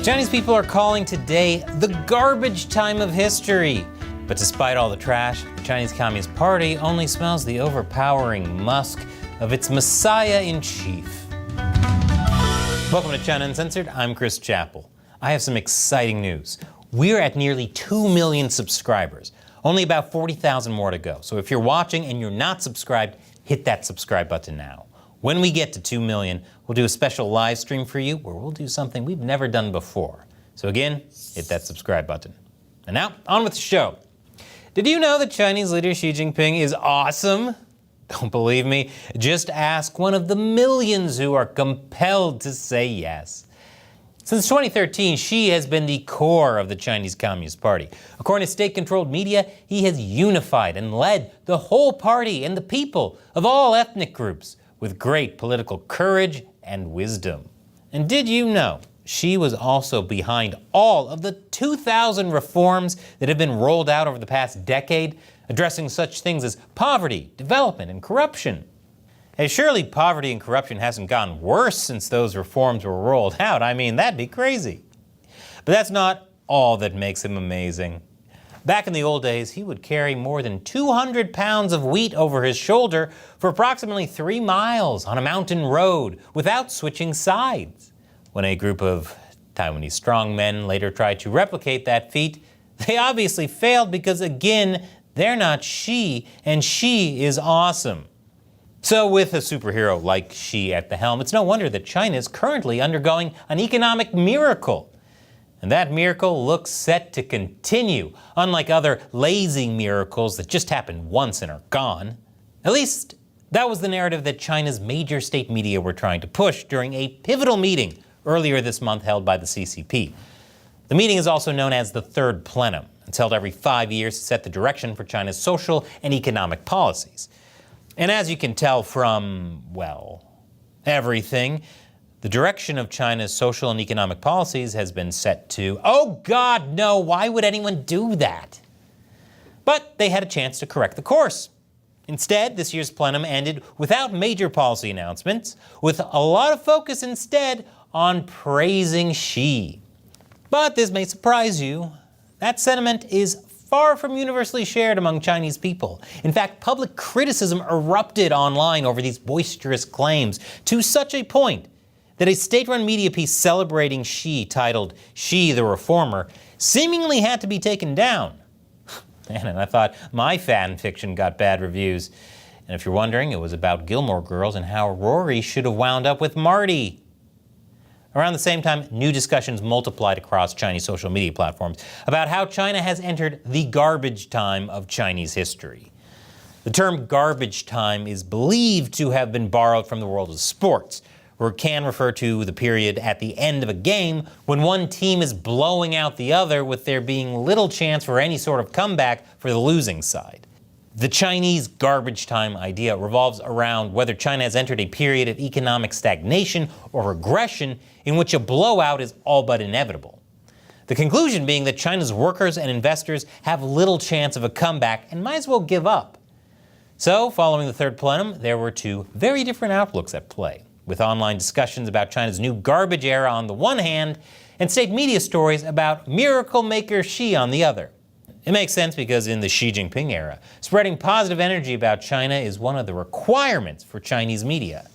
Chinese people are calling today the garbage time of history. But despite all the trash, the Chinese Communist Party only smells the overpowering musk of its Messiah-in-Chief. Welcome to China Uncensored. I'm Chris Chappell. I have some exciting news. We're at nearly 2 million subscribers. Only about 40,000 more to go. So if you're watching and you're not subscribed, hit that subscribe button now. When we get to 2 million, we'll do a special live stream for you where we'll do something we've never done before. So again, hit that subscribe button. And now, on with the show. Did you know that Chinese leader Xi Jinping is awesome? Don't believe me? Just ask one of the millions who are compelled to say yes. Since 2013, Xi has been the core of the Chinese Communist Party. According to state-controlled media, he has unified and led the whole party and the people of all ethnic groups with great political courage and wisdom. And did you know Xi was also behind all of the 2,000 reforms that have been rolled out over the past decade, addressing such things as poverty, development, and corruption? Hey, surely poverty and corruption hasn't gotten worse since those reforms were rolled out. I mean, that'd be crazy. But that's not all that makes him amazing. Back in the old days, he would carry more than 200 pounds of wheat over his shoulder for approximately 3 miles on a mountain road without switching sides. When a group of Taiwanese strongmen later tried to replicate that feat, they obviously failed because, again, they're not Xi, and Xi is awesome. So with a superhero like Xi at the helm, it's no wonder that China is currently undergoing an economic miracle. And that miracle looks set to continue, unlike other lazy miracles that just happen once and are gone. At least, that was the narrative that China's major state media were trying to push during a pivotal meeting earlier this month held by the CCP. The meeting is also known as the Third Plenum. It's held every 5 years to set the direction for China's social and economic policies. And as you can tell from, well, everything, the direction of China's social and economic policies has been set to, oh God, no, why would anyone do that? But they had a chance to correct the course. Instead, this year's plenum ended without major policy announcements, with a lot of focus instead on praising Xi. But this may surprise you. That sentiment is far from universally shared among Chinese people. In fact, public criticism erupted online over these boisterous claims to such a point that a state-run media piece celebrating Xi, titled "Xi the Reformer," seemingly had to be taken down. Man, and I thought my fan fiction got bad reviews. And if you're wondering, it was about Gilmore Girls and how Rory should have wound up with Marty. Around the same time, new discussions multiplied across Chinese social media platforms about how China has entered the garbage time of Chinese history. The term garbage time is believed to have been borrowed from the world of sports, where it can refer to the period at the end of a game when one team is blowing out the other with there being little chance for any sort of comeback for the losing side. The Chinese garbage time idea revolves around whether China has entered a period of economic stagnation or regression in which a blowout is all but inevitable. The conclusion being that China's workers and investors have little chance of a comeback and might as well give up. So, following the Third Plenum, there were two very different outlooks at play, with online discussions about China's new garbage era on the one hand, and state media stories about miracle maker Xi on the other. It makes sense because in the Xi Jinping era, spreading positive energy about China is one of the requirements for Chinese media.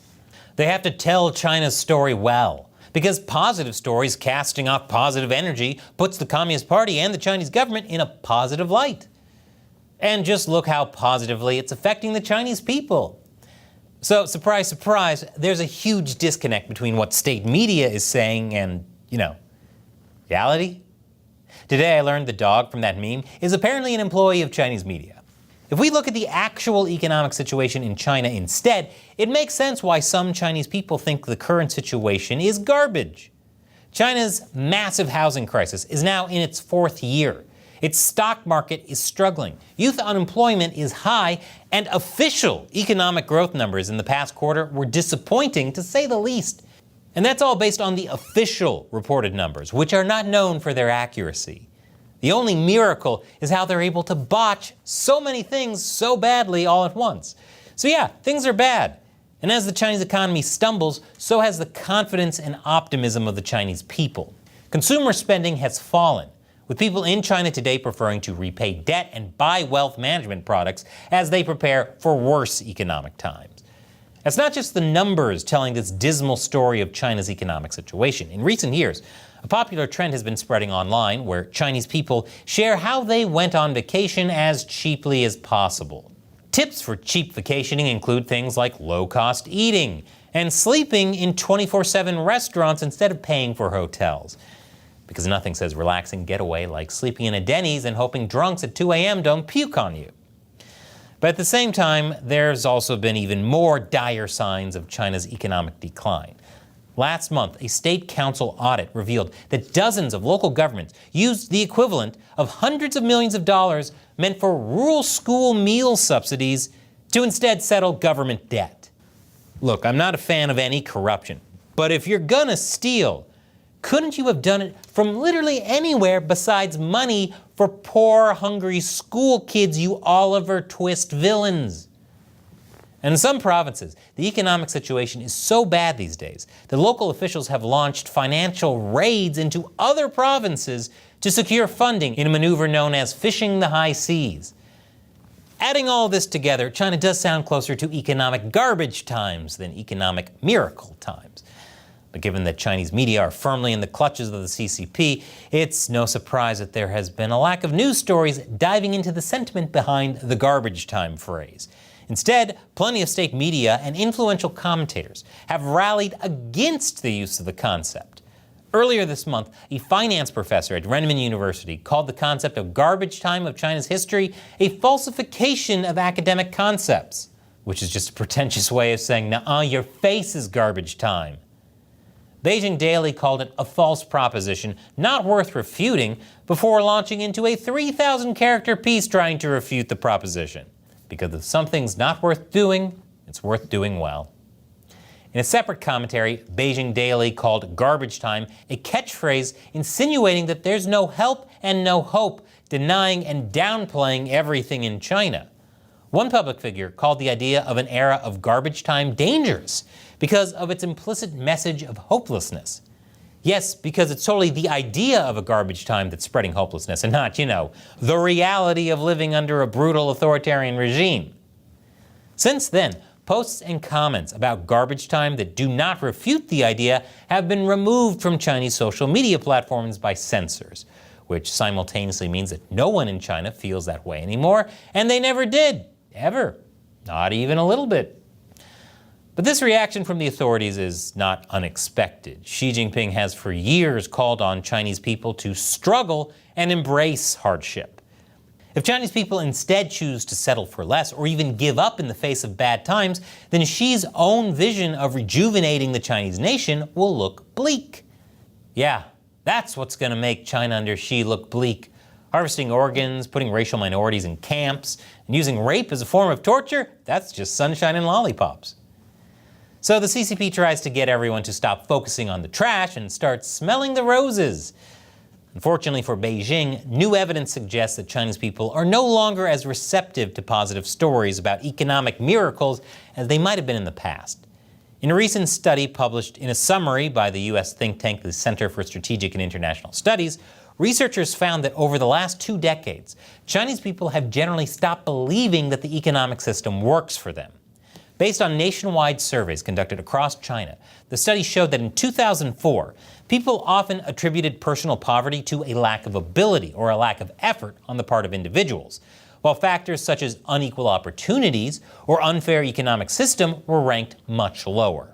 They have to tell China's story well, because positive stories casting off positive energy puts the Communist Party and the Chinese government in a positive light. And just look how positively it's affecting the Chinese people. So, surprise, surprise, there's a huge disconnect between what state media is saying and, reality. Today I learned the dog from that meme is apparently an employee of Chinese media. If we look at the actual economic situation in China instead, it makes sense why some Chinese people think the current situation is garbage. China's massive housing crisis is now in its 4th year. Its stock market is struggling, youth unemployment is high, and official economic growth numbers in the past quarter were disappointing to say the least. And that's all based on the official reported numbers, which are not known for their accuracy. The only miracle is how they're able to botch so many things so badly all at once. So yeah, things are bad. And as the Chinese economy stumbles, so has the confidence and optimism of the Chinese people. consumer spending has fallen, with people in China today preferring to repay debt and buy wealth management products as they prepare for worse economic times. It's not just the numbers telling this dismal story of China's economic situation. In recent years, a popular trend has been spreading online where Chinese people share how they went on vacation as cheaply as possible. Tips for cheap vacationing include things like low-cost eating and sleeping in 24/7 restaurants instead of paying for hotels. Because nothing says relaxing getaway like sleeping in a Denny's and hoping drunks at 2 a.m. don't puke on you. But at the same time, there's also been even more dire signs of China's economic decline. Last month, a state council audit revealed that dozens of local governments used the equivalent of hundreds of millions of dollars meant for rural school meal subsidies to instead settle government debt. Look, I'm not a fan of any corruption, but if you're gonna steal, couldn't you have done it from literally anywhere besides money for poor, hungry school kids, you Oliver Twist villains? And in some provinces, the economic situation is so bad these days that local officials have launched financial raids into other provinces to secure funding in a maneuver known as fishing the high seas. Adding all this together, China does sound closer to economic garbage times than economic miracle times. But given that Chinese media are firmly in the clutches of the CCP, it's no surprise that there has been a lack of news stories diving into the sentiment behind the garbage time phrase. Instead, plenty of state media and influential commentators have rallied against the use of the concept. Earlier this month, a finance professor at Renmin University called the concept of garbage time of China's history a falsification of academic concepts, which is just a pretentious way of saying, "Nuh-uh, your face is garbage time." Beijing Daily called it a false proposition not worth refuting before launching into a 3,000-character piece trying to refute the proposition. Because if something's not worth doing, it's worth doing well. In a separate commentary, Beijing Daily called garbage time a catchphrase insinuating that there's no help and no hope, denying and downplaying everything in China. One public figure called the idea of an era of garbage time dangerous because of its implicit message of hopelessness. Yes, because it's totally the idea of a garbage time that's spreading hopelessness and not, the reality of living under a brutal authoritarian regime. Since then, posts and comments about garbage time that do not refute the idea have been removed from Chinese social media platforms by censors, which simultaneously means that no one in China feels that way anymore, and they never did, ever, not even a little bit. But this reaction from the authorities is not unexpected. Xi Jinping has for years called on Chinese people to struggle and embrace hardship. If Chinese people instead choose to settle for less or even give up in the face of bad times, then Xi's own vision of rejuvenating the Chinese nation will look bleak. Yeah, that's what's going to make China under Xi look bleak. Harvesting organs, putting racial minorities in camps, and using rape as a form of torture, that's just sunshine and lollipops. So the CCP tries to get everyone to stop focusing on the trash and start smelling the roses. Unfortunately for Beijing, new evidence suggests that Chinese people are no longer as receptive to positive stories about economic miracles as they might have been in the past. In a recent study published in a summary by the U.S. think tank, the Center for Strategic and International Studies, researchers found that over the last 2 decades, Chinese people have generally stopped believing that the economic system works for them. Based on nationwide surveys conducted across China, the study showed that in 2004, people often attributed personal poverty to a lack of ability or a lack of effort on the part of individuals, while factors such as unequal opportunities or unfair economic system were ranked much lower.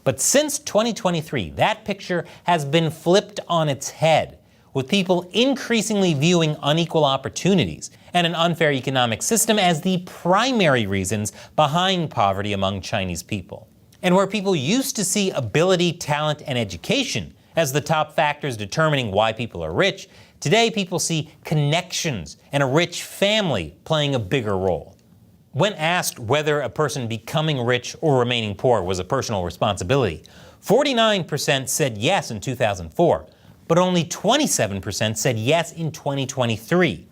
But since 2023, that picture has been flipped on its head, with people increasingly viewing unequal opportunities and an unfair economic system as the primary reasons behind poverty among Chinese people. And where people used to see ability, talent, and education as the top factors determining why people are rich, today people see connections and a rich family playing a bigger role. When asked whether a person becoming rich or remaining poor was a personal responsibility, 49% said yes in 2004, but only 27% said yes in 2023.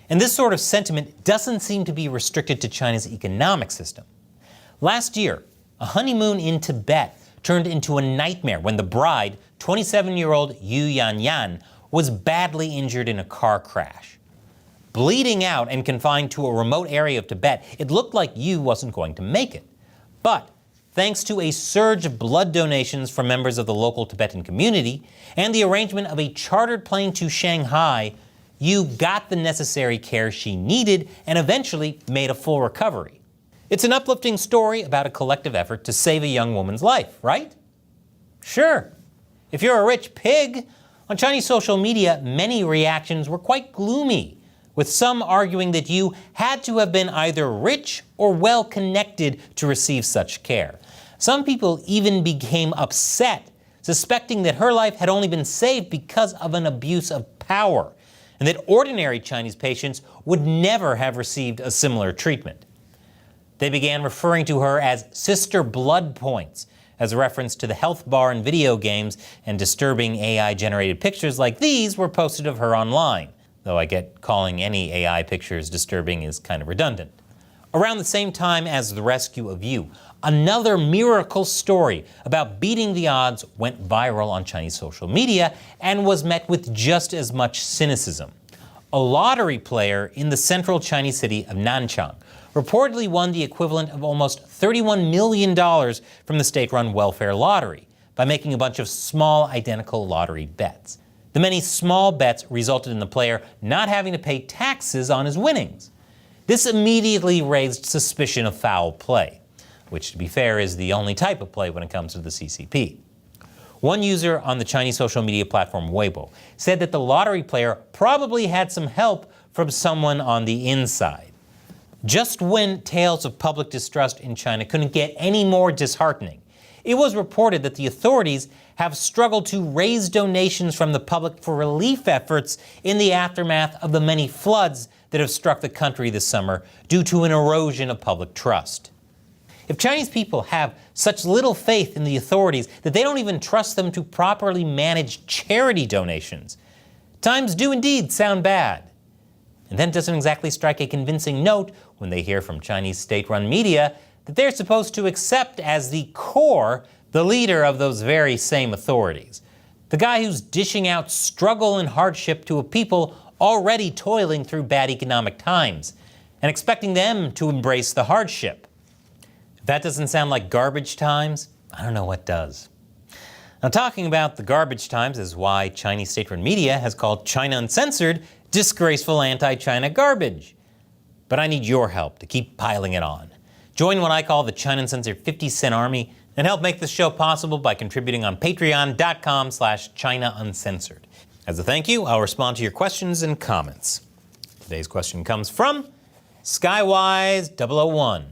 And this sort of sentiment doesn't seem to be restricted to China's economic system. Last year, a honeymoon in Tibet turned into a nightmare when the bride 27-year-old Yu Yanyan was badly injured in a car crash. Bleeding out and confined to a remote area of Tibet, it looked like Yu wasn't going to make it. But thanks to a surge of blood donations from members of the local Tibetan community and the arrangement of a chartered plane to Shanghai, Yu got the necessary care she needed and eventually made a full recovery. It's an uplifting story about a collective effort to save a young woman's life, right? Sure. If you're a rich pig, on Chinese social media, many reactions were quite gloomy, with some arguing that Yu had to have been either rich or well connected to receive such care. Some people even became upset, suspecting that her life had only been saved because of an abuse of power, and that ordinary Chinese patients would never have received a similar treatment. They began referring to her as Sister Blood Points, as a reference to the health bar in video games, and disturbing AI-generated pictures like these were posted of her online, though I get calling any AI pictures disturbing is kind of redundant. Around the same time as the rescue of Yu, another miracle story about beating the odds went viral on Chinese social media and was met with just as much cynicism. A lottery player in the central Chinese city of Nanchang reportedly won the equivalent of almost $31 million from the state-run welfare lottery by making a bunch of small identical lottery bets. The many small bets resulted in the player not having to pay taxes on his winnings. This immediately raised suspicion of foul play, which, to be fair, is the only type of play when it comes to the CCP. One user on the Chinese social media platform Weibo said that the lottery player probably had some help from someone on the inside. Just when tales of public distrust in China couldn't get any more disheartening, it was reported that the authorities have struggled to raise donations from the public for relief efforts in the aftermath of the many floods that have struck the country this summer due to an erosion of public trust. If Chinese people have such little faith in the authorities that they don't even trust them to properly manage charity donations, times do indeed sound bad. And then it doesn't exactly strike a convincing note when they hear from Chinese state-run media that they're supposed to accept as the core the leader of those very same authorities, the guy who's dishing out struggle and hardship to a people already toiling through bad economic times, and expecting them to embrace the hardship. If that doesn't sound like garbage times, I don't know what does. Now, talking about the garbage times is why Chinese state-run media has called China Uncensored disgraceful anti-China garbage. But I need your help to keep piling it on. Join what I call the China Uncensored 50-cent army and help make this show possible by contributing on patreon.com/China Uncensored. As a thank you, I'll respond to your questions and comments. Today's question comes from Skywise001.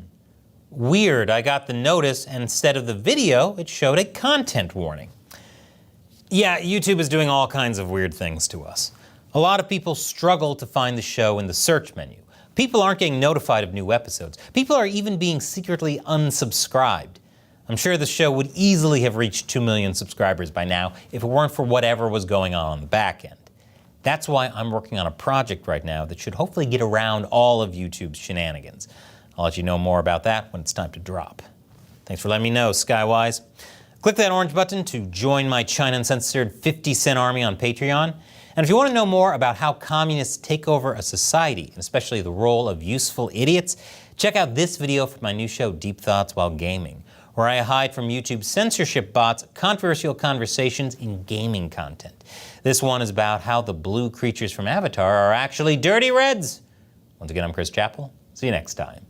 Weird, I got the notice and instead of the video, it showed a content warning. Yeah, YouTube is doing all kinds of weird things to us. A lot of people struggle to find the show in the search menu. People aren't getting notified of new episodes. People are even being secretly unsubscribed. I'm sure the show would easily have reached 2 million subscribers by now if it weren't for whatever was going on the back end. That's why I'm working on a project right now that should hopefully get around all of YouTube's shenanigans. I'll let you know more about that when it's time to drop. Thanks for letting me know, Skywise. Click that orange button to join my China Uncensored 50-cent army on Patreon. And if you want to know more about how communists take over a society, and especially the role of useful idiots, check out this video from my new show, Deep Thoughts While Gaming, where I hide from YouTube's censorship bots controversial conversations in gaming content. This one is about how the blue creatures from Avatar are actually dirty reds. Once again, I'm Chris Chappell. See you next time.